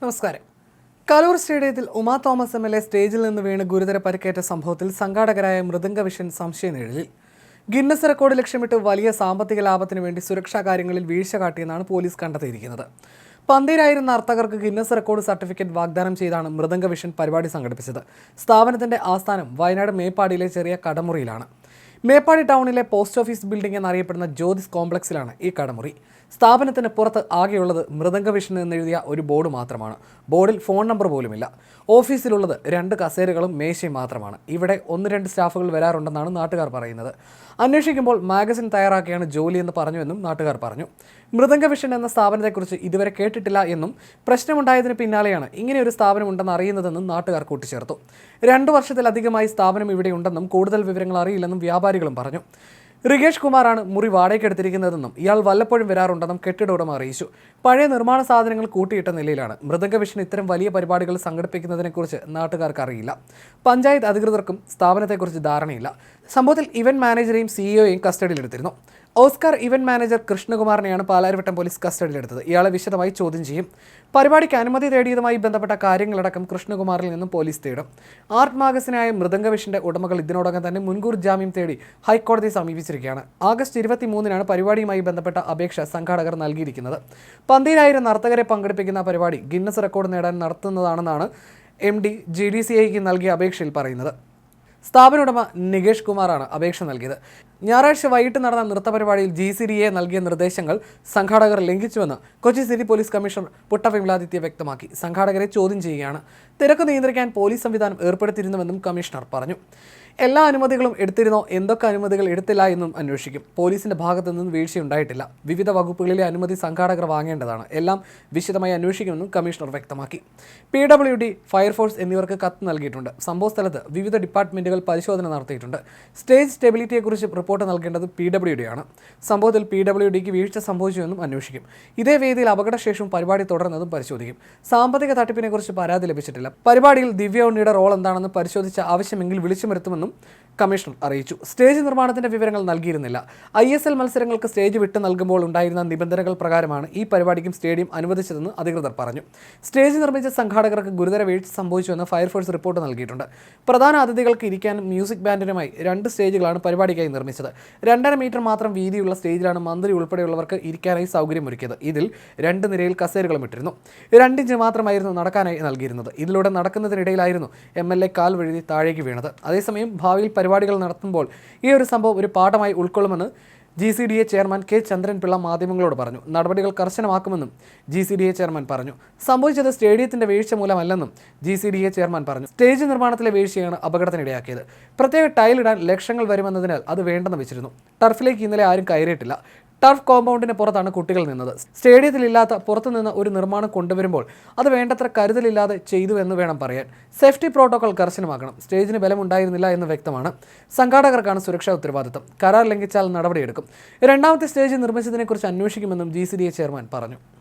നമസ്കാരം. കലൂർ സ്റ്റേഡിയത്തിൽ Uma Thomas MLA സ്റ്റേജിൽ നിന്ന് വീണ് ഗുരുതര പരിക്കേറ്റ സംഭവത്തിൽ സംഘാടകരായ മൃദംഗ വിഷൻ സംശയനിഴലിൽ. ഗിന്നസ് റെക്കോർഡ് ലക്ഷ്യമിട്ട് വലിയ സാമ്പത്തിക ലാഭത്തിനു വേണ്ടി സുരക്ഷാ കാര്യങ്ങളിൽ വീഴ്ച കാട്ടിയെന്നാണ് പോലീസ് കണ്ടെത്തിയിരിക്കുന്നത്. പന്തീരായിരം നർത്തകർക്ക് ഗിന്നസ് റെക്കോർഡ് സർട്ടിഫിക്കറ്റ് വാഗ്ദാനം ചെയ്താണ് മൃദംഗ വിഷൻ പരിപാടി സംഘടിപ്പിച്ചത്. സ്ഥാപനത്തിന്റെ ആസ്ഥാനം വയനാട് മേപ്പാടിയിലെ ചെറിയ കടമുറിയിലാണ്. മേപ്പാടി ടൗണിലെ പോസ്റ്റ് ഓഫീസ് ബിൽഡിംഗ് എന്നറിയപ്പെടുന്ന ജ്യോതിസ് കോംപ്ലക്സിലാണ് ഈ കടമുറി. സ്ഥാപനത്തിന് പുറത്ത് ആകെയുള്ളത് മൃദംഗ വിഷൻ എന്നെഴുതിയ ഒരു ബോർഡ് മാത്രമാണ്. ബോർഡിൽ ഫോൺ നമ്പർ പോലുമില്ല. ഓഫീസിലുള്ളത് 2 കസേരകളും മേശയും മാത്രമാണ്. ഇവിടെ 1-2 സ്റ്റാഫുകൾ വരാറുണ്ടെന്നാണ് നാട്ടുകാർ പറയുന്നത്. അന്വേഷിക്കുമ്പോൾ മാഗസിൻ തയ്യാറാക്കിയാണ് ജോലിയെന്ന് പറഞ്ഞുവെന്നും നാട്ടുകാർ പറഞ്ഞു. മൃദംഗ വിഷൻ എന്ന സ്ഥാപനത്തെക്കുറിച്ച് ഇതുവരെ കേട്ടിട്ടില്ല എന്നും പ്രശ്നമുണ്ടായതിന് പിന്നാലെയാണ് ഇങ്ങനെയൊരു സ്ഥാപനം ഉണ്ടെന്ന് അറിയുന്നതെന്നും നാട്ടുകാർ കൂട്ടിച്ചേർത്തു. 2 വർഷത്തിലധികമായി സ്ഥാപനം ഇവിടെയുണ്ടെന്നും കൂടുതൽ വിവരങ്ങൾ അറിയില്ലെന്നും വ്യാപാരികളും പറഞ്ഞു. റികേഷ് കുമാറാണ് മുറി വാടകയ്ക്കെടുത്തിരിക്കുന്നതെന്നും ഇയാൾ വല്ലപ്പോഴും വരാറുണ്ടെന്നും കെട്ടിട ഉടമ അറിയിച്ചു. പഴയ നിർമ്മാണ സാധനങ്ങൾ കൂട്ടിയിട്ട നിലയിലാണ്. മൃദംഗ വിഷൻ ഇത്തരം വലിയ പരിപാടികൾ സംഘടിപ്പിക്കുന്നതിനെക്കുറിച്ച് നാട്ടുകാർക്ക് അറിയില്ല. പഞ്ചായത്ത് അധികൃതർക്കും സ്ഥാപനത്തെക്കുറിച്ച് ധാരണയില്ല. സംഭവത്തിൽ ഇവന്റ് മാനേജരെയും സിഇഒയെയും കസ്റ്റഡിയിലെടുത്തിരുന്നു. ഓസ്കാർ ഇവന്റ് മാനേജർ കൃഷ്ണകുമാറിനെയാണ് പാലാരിവട്ടം പോലീസ് കസ്റ്റഡിയിലെടുത്തത്. ഇയാളെ വിശദമായി ചോദ്യം ചെയ്യും. പരിപാടിക്ക് അനുമതി തേടിയതുമായി ബന്ധപ്പെട്ട കാര്യങ്ങളടക്കം കൃഷ്ണകുമാറിൽ നിന്നും പോലീസ് തേടും. ആർട്ട് മാഗസിനായ മൃദംഗ വിഷന്റെ ഉടമകൾ ഇതിനോടകം തന്നെ മുൻകൂർ ജാമ്യം തേടി ഹൈക്കോടതിയെ സമീപിച്ചിരിക്കുകയാണ്. ആഗസ്റ്റ് 23-നാണ് പരിപാടിയുമായി ബന്ധപ്പെട്ട അപേക്ഷ സംഘാടകർ നൽകിയിരിക്കുന്നത്. 12,000 നർത്തകരെ പങ്കെടുപ്പിക്കുന്ന പരിപാടി ഗിന്നസ് റെക്കോർഡ് നേടാൻ നടത്തുന്നതാണെന്നാണ് MD GDCIക്ക് നൽകിയ അപേക്ഷയിൽ പറയുന്നത്. സ്ഥാപന ഉടമ നികേഷ് കുമാറാണ് അപേക്ഷ നൽകിയത്. ഞായറാഴ്ച വൈകിട്ട് നടന്ന നൃത്തപരിപാടിയിൽ GCDA നൽകിയ നിർദ്ദേശങ്ങൾ സംഘാടകർ ലംഘിച്ചുവെന്ന് Kochi city police commissioner Puttavimaladitya വ്യക്തമാക്കി. സംഘാടകരെ ചോദ്യം ചെയ്യുകയാണ്. തിരക്ക് നിയന്ത്രിക്കാൻ പോലീസ് സംവിധാനം ഏർപ്പെടുത്തിയിരുന്നുവെന്നും കമ്മീഷണർ പറഞ്ഞു. എല്ലാ അനുമതികളും എടുത്തിരുന്നോ, എന്തൊക്കെ അനുമതികൾ എടുത്തില്ല എന്നും അന്വേഷിക്കും. പോലീസിന്റെ ഭാഗത്തു നിന്നും വീഴ്ചയുണ്ടായിട്ടില്ല. വിവിധ വകുപ്പുകളിലെ അനുമതി സംഘാടകർ വാങ്ങേണ്ടതാണ്. എല്ലാം വിശദമായി അന്വേഷിക്കുമെന്നും കമ്മീഷണർ വ്യക്തമാക്കി. PWD, ഫയർഫോഴ്സ് എന്നിവർക്ക് കത്ത് നൽകിയിട്ടുണ്ട്. സംഭവസ്ഥലത്ത് വിവിധ ഡിപ്പാർട്ട്മെന്റുകൾ പരിശോധന നടത്തിയിട്ടുണ്ട്. സ്റ്റേജ് സ്റ്റെബിലിറ്റിയെക്കുറിച്ച് റിപ്പോർട്ട് നൽകേണ്ടത് PWD ആണ്. സംഭവത്തിൽ PWDക്ക് വീഴ്ച സംഭവിച്ചുവെന്നും അന്വേഷിക്കും. ഇതേ വേദിയിൽ അപകടശേഷവും പരിപാടി തുടർന്നതും പരിശോധിക്കും. സാമ്പത്തിക തട്ടിപ്പിനെക്കുറിച്ച് പരാതി ലഭിച്ചിട്ടില്ല. പരിപാടിയിൽ ദിവ്യ ഉണ്ണിയുടെ റോൾ എന്താണെന്ന് പരിശോധിച്ച ആവശ്യമെങ്കിൽ വിളിച്ചു വരുത്തുമെന്നും കമ്മീഷണർ അറിയിച്ചു. സ്റ്റേജ് നിർമ്മാണത്തിന്റെ വിവരങ്ങൾ നൽകിയിരുന്നില്ല. ISL മത്സരങ്ങൾക്ക് സ്റ്റേജ് വിട്ടു നൽകുമ്പോൾ ഉണ്ടായിരുന്ന നിബന്ധനകൾ പ്രകാരമാണ് ഈ പരിപാടിക്കും സ്റ്റേഡിയം അനുവദിച്ചതെന്ന് അധികൃതർ പറഞ്ഞു. സ്റ്റേജ് നിർമ്മിച്ച സംഘാടകർക്ക് ഗുരുതര വീഴ്ച സംഭവിച്ചുവെന്ന് ഫയർഫോഴ്സ് റിപ്പോർട്ട് നൽകിയിട്ടുണ്ട്. പ്രധാന അതിഥികൾക്ക് ഇരിക്കാനും മ്യൂസിക് ബാൻഡിനുമായി 2 സ്റ്റേജുകളാണ് പരിപാടിക്കായി നിർമ്മിച്ചത്. 2.5 മീറ്റർ മാത്രം വീതിയുള്ള സ്റ്റേജിലാണ് മന്ത്രി ഉൾപ്പെടെയുള്ളവർക്ക് ഇരിക്കാനായി സൗകര്യമൊരുക്കിയത്. ഇതിൽ 2 നിരയിൽ കസേരകളും ഇട്ടിരുന്നു. 2 ഇഞ്ച് മാത്രമായിരുന്നു നടക്കാനായി നൽകിയിരുന്നത്. ഇതിലൂടെ നടക്കുന്നതിനിടയിലായിരുന്നു MLA കാൽ വഴുതി താഴേക്ക് വീണത്. അതേസമയം ഭാവിയിൽ പരിപാടികൾ നടത്തുമ്പോൾ ഈ ഒരു സംഭവം ഒരു പാഠമായി ഉൾക്കൊള്ളുമെന്ന് GCDA ചെയർമാൻ K. ചന്ദ്രൻപിള്ള മാധ്യമങ്ങളോട് പറഞ്ഞു. നടപടികൾ കർശനമാക്കുമെന്നും GCDA ചെയർമാൻ പറഞ്ഞു. സംഭവിച്ചത് സ്റ്റേഡിയത്തിന്റെ വീഴ്ച മൂലമല്ലെന്നും GCDA ചെയർമാൻ പറഞ്ഞു. സ്റ്റേജ് നിർമ്മാണത്തിലെ വീഴ്ചയാണ് അപകടത്തിനിടയാക്കിയത്. പ്രത്യേക ടൈലിടാൻ ലക്ഷങ്ങൾ വരുമെന്നതിനാൽ അത് വേണ്ടെന്ന് വെച്ചിരുന്നു. ടർഫിലേക്ക് ഇന്നലെ ആരും കയറിയിട്ടില്ല. ടർഫ് കോമ്പൗണ്ടിന് പുറത്താണ് കുട്ടികൾ നിന്നത്. സ്റ്റേഡിയത്തിലില്ലാത്ത പുറത്തുനിന്ന് ഒരു നിർമ്മാണം കൊണ്ടുവരുമ്പോൾ അത് വേണ്ടത്ര കരുതലില്ലാതെ ചെയ്തു എന്ന് വേണം പറയാൻ. Safety protocol കർശനമാക്കണം. സ്റ്റേജിന് ബലമുണ്ടായിരുന്നില്ല എന്ന് വ്യക്തമാണ്. സംഘാടകർക്കാണ് സുരക്ഷാ ഉത്തരവാദിത്തം. കരാർ ലംഘിച്ചാൽ നടപടിയെടുക്കും. 2ാമത്തെ സ്റ്റേജ് നിർമ്മിച്ചതിനെക്കുറിച്ച് അന്വേഷിക്കുമെന്നും GCDA ചെയർമാൻ പറഞ്ഞു.